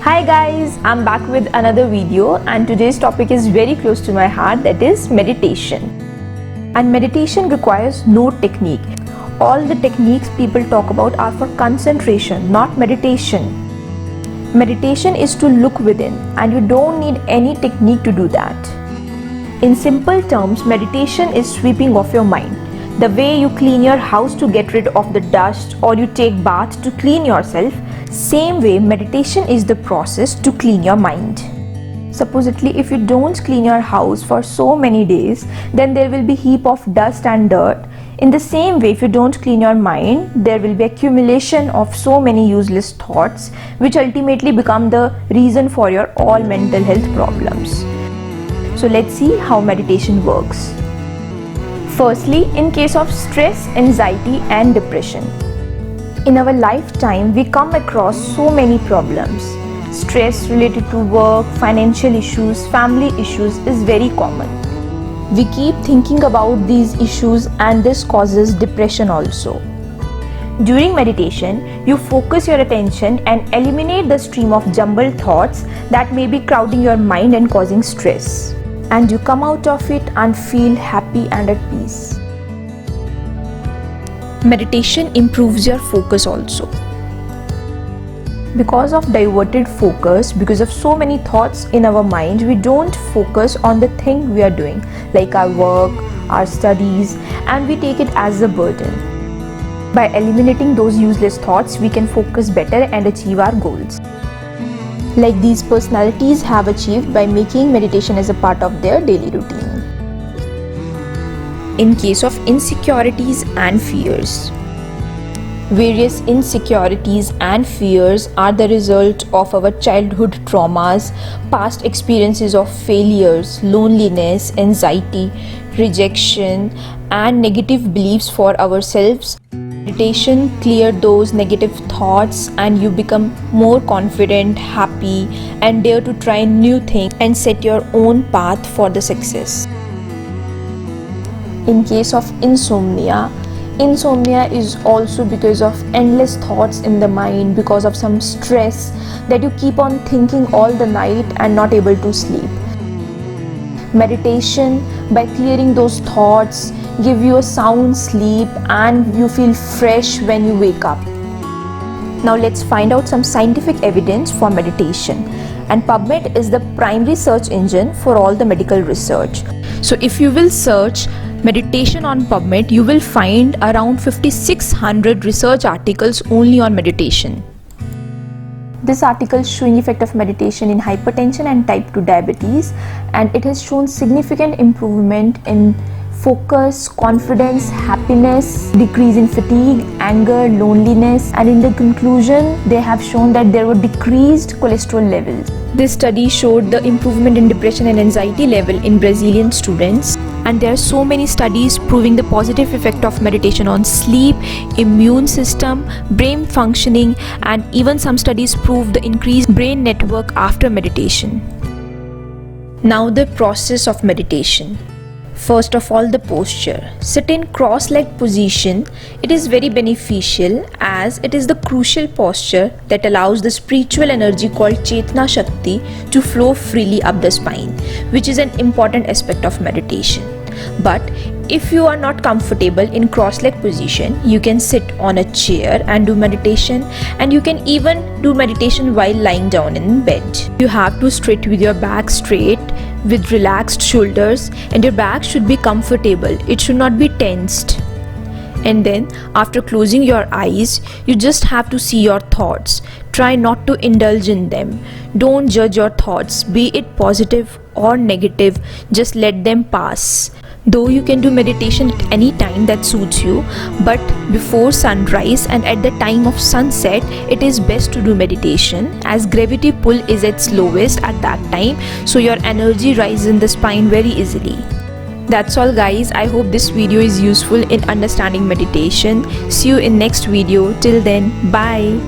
Hi guys, I'm back with another video and today's topic is very close to my heart, that is meditation. And meditation requires no technique. All the techniques people talk about are for concentration, not meditation. Meditation is to look within and you don't need any technique to do that. In simple terms, meditation is sweeping off your mind. The way you clean your house to get rid of the dust or you take bath to clean yourself, same way meditation is the process to clean your mind. Supposedly if you don't clean your house for so many days, then there will be heap of dust and dirt. In the same way, if you don't clean your mind, there will be accumulation of so many useless thoughts which ultimately become the reason for your all mental health problems. So let's see how meditation works. Firstly, in case of stress, anxiety and depression. In our lifetime, we come across so many problems. Stress related to work, financial issues, family issues is very common. We keep thinking about these issues and this causes depression also. During meditation, you focus your attention and eliminate the stream of jumbled thoughts that may be crowding your mind and causing stress. And you come out of it and feel happy and at peace. Meditation improves your focus also. Because of diverted focus, because of so many thoughts in our mind, we don't focus on the thing we are doing, like our work, our studies, and we take it as a burden. By eliminating those useless thoughts, we can focus better and achieve our goals. Like these personalities have achieved by making meditation as a part of their daily routine. In case of insecurities and fears. Various insecurities and fears are the result of our childhood traumas, past experiences of failures, loneliness, anxiety, rejection, and negative beliefs for ourselves. Meditation clears those negative thoughts and you become more confident, happy, and dare to try new things and set your own path for the success. In case of insomnia, insomnia is also because of endless thoughts in the mind, because of some stress that you keep on thinking all the night and not able to sleep. Meditation, by clearing those thoughts, give you a sound sleep and you feel fresh when you wake up. Now let's find out some scientific evidence for meditation. And PubMed is the primary search engine for all the medical research. So if you will search meditation on PubMed, you will find around 5,600 research articles only on meditation. This article is showing effect of meditation in hypertension and type 2 diabetes, and it has shown significant improvement in focus, confidence, happiness, decrease in fatigue, anger, loneliness, and in the conclusion, they have shown that there were decreased cholesterol levels. This study showed the improvement in depression and anxiety level in Brazilian students. And there are so many studies proving the positive effect of meditation on sleep, immune system, brain functioning, and even some studies prove the increased brain network after meditation. Now the process of meditation. First of all, the posture. Sit in cross-legged position. It is very beneficial as it is the crucial posture that allows the spiritual energy called Chetna Shakti to flow freely up the spine, which is an important aspect of meditation. But if you are not comfortable in cross-legged position, you can sit on a chair and do meditation, and you can even do meditation while lying down in bed. You have to sit with your back straight, with relaxed shoulders, and your back should be comfortable. It should not be tensed. And then after closing your eyes, you just have to see your thoughts. Try not to indulge in them. Don't judge your thoughts, be it positive or negative, just let them pass. Though you can do meditation at any time that suits you, but before sunrise and at the time of sunset, it is best to do meditation as gravity pull is its lowest at that time, so your energy rises in the spine very easily. That's all guys, I hope this video is useful in understanding meditation. See you in next video. Till then, bye.